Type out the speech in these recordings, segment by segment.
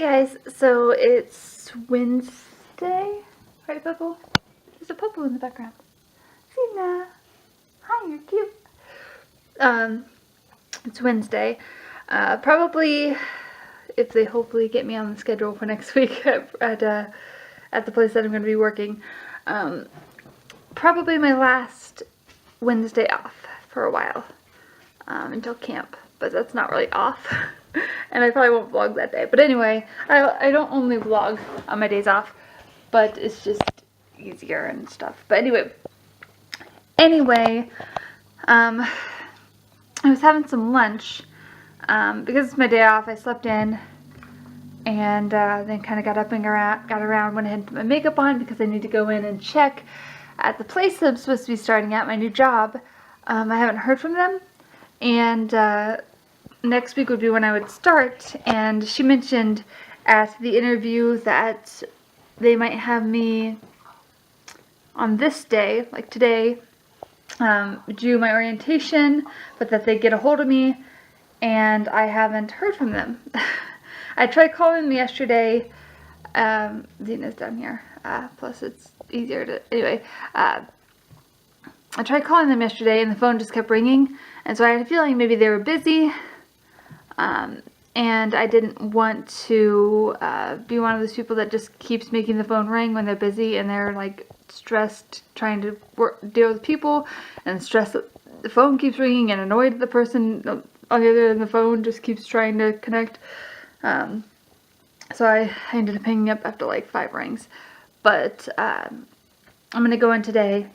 guys, so it's Wednesday, right, Bubble? There's a Bubble in the background. Zena, hi, you're cute. It's Wednesday. Probably, if they hopefully get me on the schedule for next week at the place that I'm going to be working, probably my last Wednesday off for a while, until camp, but that's not really off. And I probably won't vlog that day. But anyway, I don't only vlog on my days off, but it's just easier and stuff. But anyway, I was having some lunch, because it's my day off. I slept in, and then kind of got up and got around, went ahead and put my makeup on because I need to go in and check at the place that I'm supposed to be starting at, my new job. I haven't heard from them, and next week would be when I would start, and she mentioned at the interview that they might have me on this day, like today, do my orientation, but that they get a hold of me, and I haven't heard from them. I tried calling them yesterday. Zena's down here, plus it's easier to, anyway, I tried calling them yesterday and the phone just kept ringing, and so I had a feeling maybe they were busy. And I didn't want to be one of those people that just keeps making the phone ring when they're busy and they're like stressed trying to deal with people, and stressed that the phone keeps ringing and annoyed that the person on the other end of the phone just keeps trying to connect. So I ended up hanging up after like 5 rings. But I'm going to go in today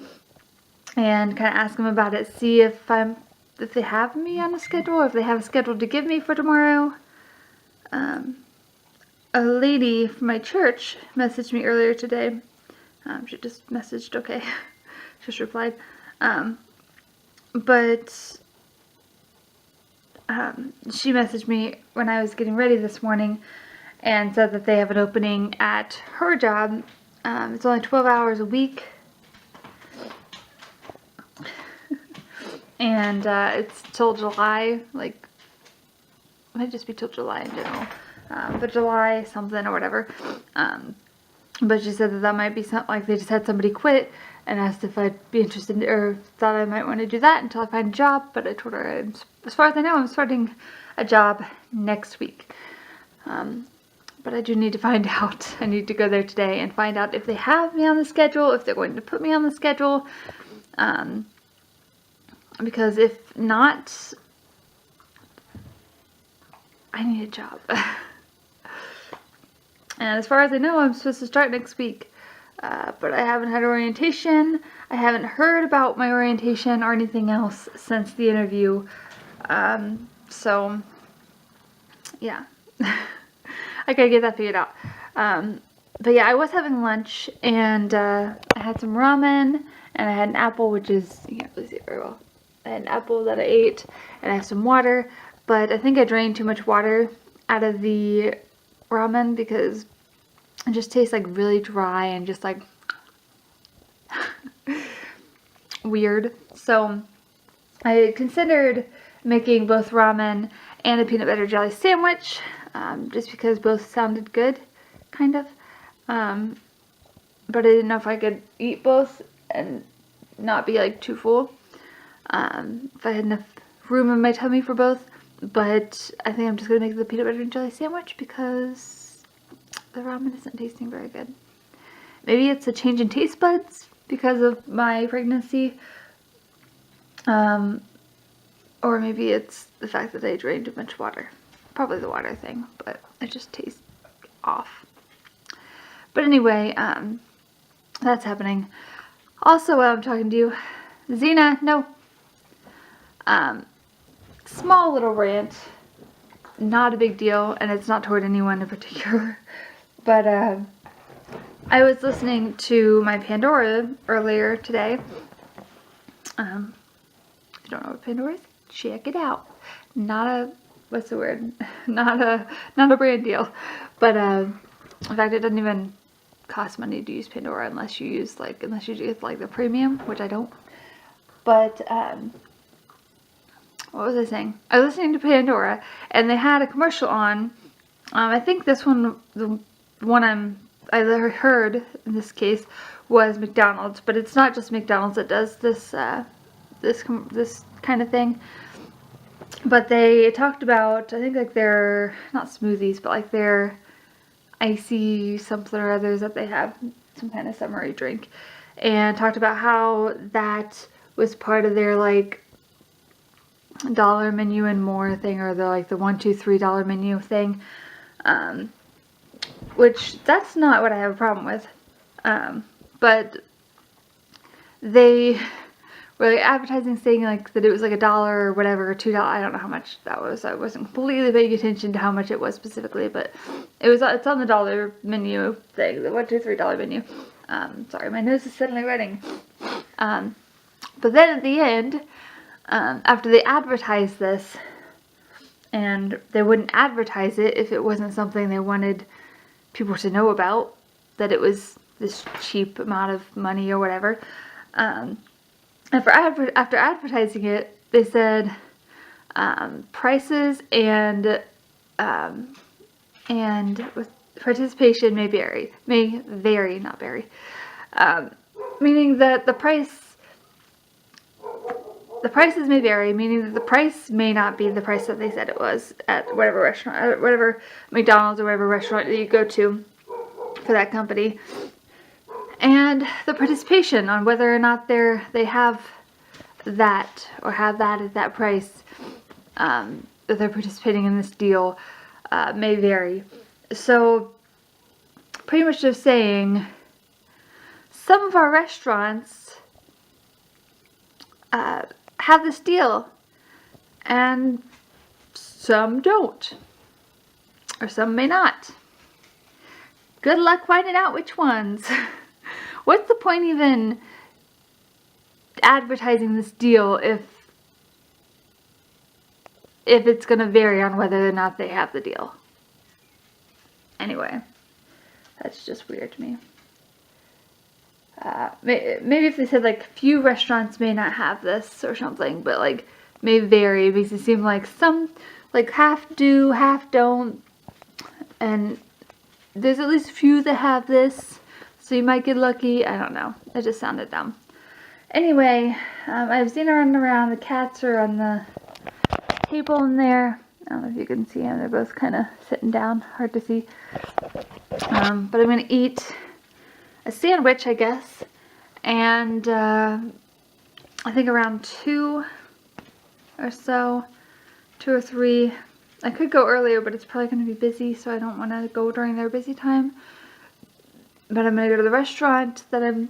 and kind of ask them about it, see if they have me on a schedule, if they have a schedule to give me for tomorrow. A lady from my church messaged me earlier today. She just messaged, okay, just replied. But she messaged me when I was getting ready this morning and said that they have an opening at her job. It's only 12 hours a week. And it's till July, like, it might just be till July in general, but July something or whatever. But she said that might be something, like they just had somebody quit, and asked if I'd be interested, or thought I might want to do that until I find a job. But I told her, as far as I know, I'm starting a job next week. But I do need to find out. I need to go there today and find out if they have me on the schedule, if they're going to put me on the schedule. Because if not, I need a job. And as far as I know, I'm supposed to start next week. But I haven't had orientation. I haven't heard about my orientation or anything else since the interview. So, yeah. I gotta get that figured out. But yeah, I was having lunch, and I had some ramen, and I had an apple, which is, you can't really see it very well. I had an apple that I ate, and I have some water, but I think I drained too much water out of the ramen because it just tastes like really dry and just like weird. So I considered making both ramen and a peanut butter jelly sandwich, just because both sounded good, kind of. But I didn't know if I could eat both and not be like too full. If I had enough room in my tummy for both. But I think I'm just going to make the peanut butter and jelly sandwich because the ramen isn't tasting very good. Maybe it's a change in taste buds because of my pregnancy. Or maybe it's the fact that I drained too much water. Probably the water thing, but it just tastes off. But anyway, that's happening. Also, while I'm talking to you, Zena, no. Small little rant, not a big deal, and it's not toward anyone in particular, but I was listening to my Pandora earlier today. If you don't know what Pandora is, check it out. Not a, what's the word? Not a brand deal, but in fact, it doesn't even cost money to use Pandora unless you use unless you get like the premium, which I don't. But what was I saying? I was listening to Pandora, and they had a commercial on I think this one, the one I heard in this case, was McDonald's, but it's not just McDonald's that does this this kind of thing. But they talked about, I think, like their, not smoothies, but like their icy something or others that they have, some kind of summery drink, and talked about how that was part of their like dollar menu and more thing, or the like the $1, $2, $3 menu thing, which that's not what I have a problem with, but they were like advertising saying like that it was like $1 or whatever, or $2. I don't know how much that was. I wasn't completely paying attention to how much it was specifically, but it's on the dollar menu thing, the $1, $2, $3 menu. Sorry, my nose is suddenly running. But then at the end, after they advertised this, and they wouldn't advertise it if it wasn't something they wanted people to know about, that it was this cheap amount of money or whatever. After advertising it, they said prices and with participation may vary, not vary. Meaning that the prices may vary, meaning that the price may not be the price that they said it was at whatever restaurant, whatever McDonald's or whatever restaurant that you go to for that company. And the participation on whether or not they have that, or have that at that price, that they're participating in this deal, may vary. So pretty much just saying, some of our restaurants have this deal, and some don't, or some may not. Good luck finding out which ones. What's the point even advertising this deal if it's going to vary on whether or not they have the deal? Anyway, that's just weird to me. Maybe if they said like few restaurants may not have this or something, but like may vary, because it seemed like some like half do, half don't, and there's at least a few that have this, so you might get lucky. I don't know. It just sounded dumb. Anyway, I've seen her running around. The cats are on the table in there. I don't know if you can see them. They're both kind of sitting down. Hard to see. But I'm going to eat a sandwich, I guess. And I think around 2 or so. 2 or 3. I could go earlier, but it's probably going to be busy, so I don't want to go during their busy time. But I'm going to go to the restaurant that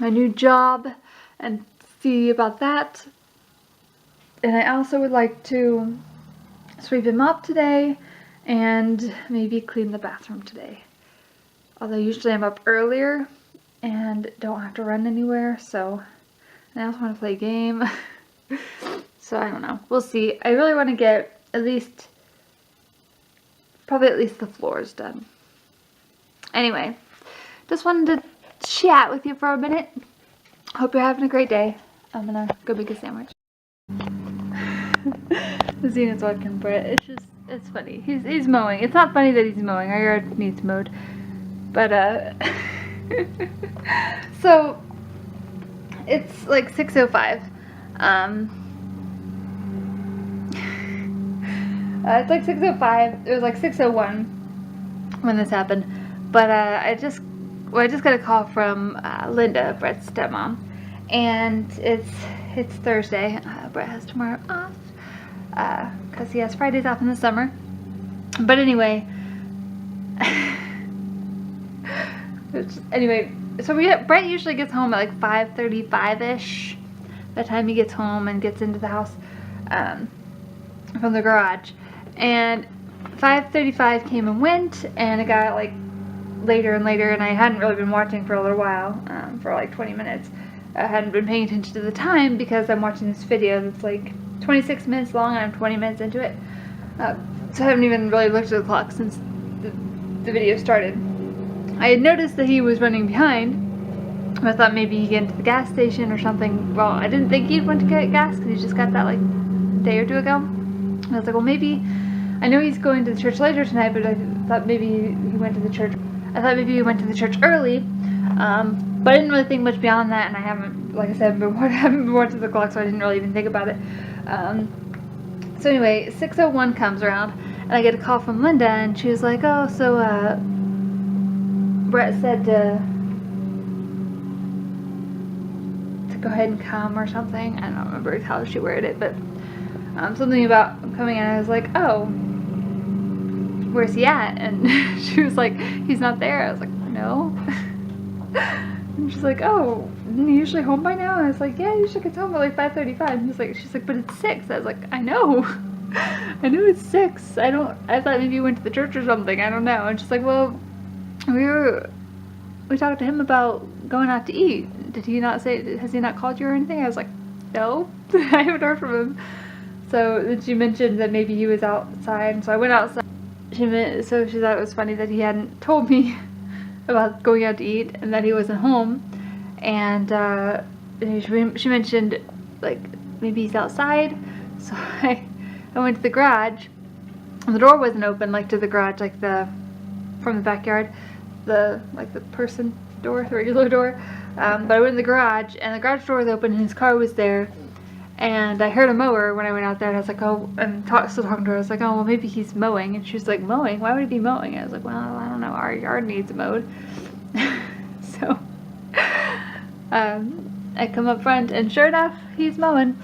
my new job, and see about that. And I also would like to sweep and mop today, and maybe clean the bathroom today. Although usually I'm up earlier and don't have to run anywhere, so, and I also want to play a game. So I don't know. We'll see. I really want to get probably at least the floors done. Anyway, just wanted to chat with you for a minute. Hope you're having a great day. I'm gonna go make a sandwich. Zena's working for it. It's funny. He's mowing. It's not funny that he's mowing. Our yard needs mowed. But so it's like 6:05. It's like 6:05. It was like 6:01 when this happened. But I just got a call from Linda, Brett's stepmom, and it's Thursday. Brett has tomorrow off because he has Fridays off in the summer. But anyway, so Brett usually gets home at like 5:35ish. By the time he gets home and gets into the house from the garage, and 5:35 came and went, and it got like later and later, and I hadn't really been watching for a little while, for like 20 minutes. I hadn't been paying attention to the time because I'm watching this video that's like 26 minutes long, and I'm 20 minutes into it. So I haven't even really looked at the clock since the video started. I had noticed that he was running behind. I thought maybe he'd get into the gas station or something. Well, I didn't think he'd went to get gas because he just got that like a day or two ago. And I was like, well, maybe I know he's going to the church later tonight, but I thought maybe he went to the church. I thought maybe he went to the church early, but I didn't really think much beyond that, and I haven't, like I said, haven't been watching the clock, so I didn't really even think about it. So anyway, 6:01 comes around, and I get a call from Linda, and she was like, "Oh, so Brett said to go ahead and come or something." I don't remember how she worded it, but something about coming in. I was like, "Oh, where's he at?" And she was like, "He's not there." I was like, "No." And she's like, "Oh, isn't he usually home by now?" And I was like, "Yeah, he usually gets home at like 5:35. And she's like, "But it's 6. I was like, "I know." I know it's 6. I thought maybe you went to the church or something. I don't know. And she's like, "Well, we talked to him about going out to eat. Did he not say, has he not called you or anything?" I was like, "No." I haven't heard from him. So then she mentioned that maybe he was outside, and so I went outside. So she thought it was funny that he hadn't told me about going out to eat and that he wasn't home. And she mentioned, like, maybe he's outside. So I went to the garage, and the door wasn't open, like, to the garage, like from the backyard, the person door, the regular door. But I went in the garage, and the garage door was open, and his car was there. And I heard a mower when I went out there, and I was like, "Oh," and still talking to her. I was like, "Oh, well, maybe he's mowing." And she was like, "Mowing? Why would he be mowing?" I was like, "Well, I don't know. Our yard needs mowed." So I come up front, and sure enough, he's mowing.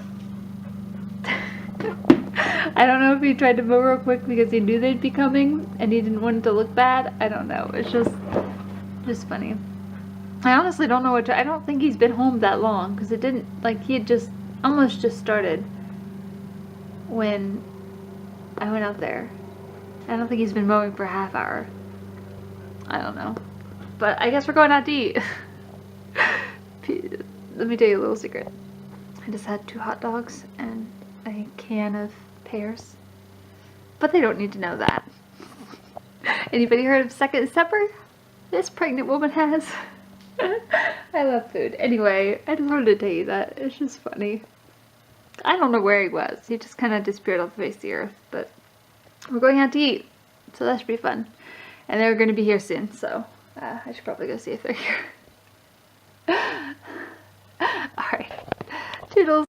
I don't know if he tried to mow real quick because he knew they'd be coming, and he didn't want it to look bad. I don't know. It's just funny. I honestly don't know I don't think he's been home that long, because it didn't, like, he had almost just started when I went out there. I don't think he's been mowing for a half hour. I don't know. But I guess we're going out to eat. Let me tell you a little secret. I just had 2 hot dogs and a can of pears. But they don't need to know that. Anybody heard of Second Supper? This pregnant woman has. I love food. Anyway, I just wanted to tell you that. It's just funny. I don't know where he was. He just kind of disappeared off the face of the earth. But we're going out to eat, so that should be fun. And they're going to be here soon, so I should probably go see if they're here. Alright. Toodles.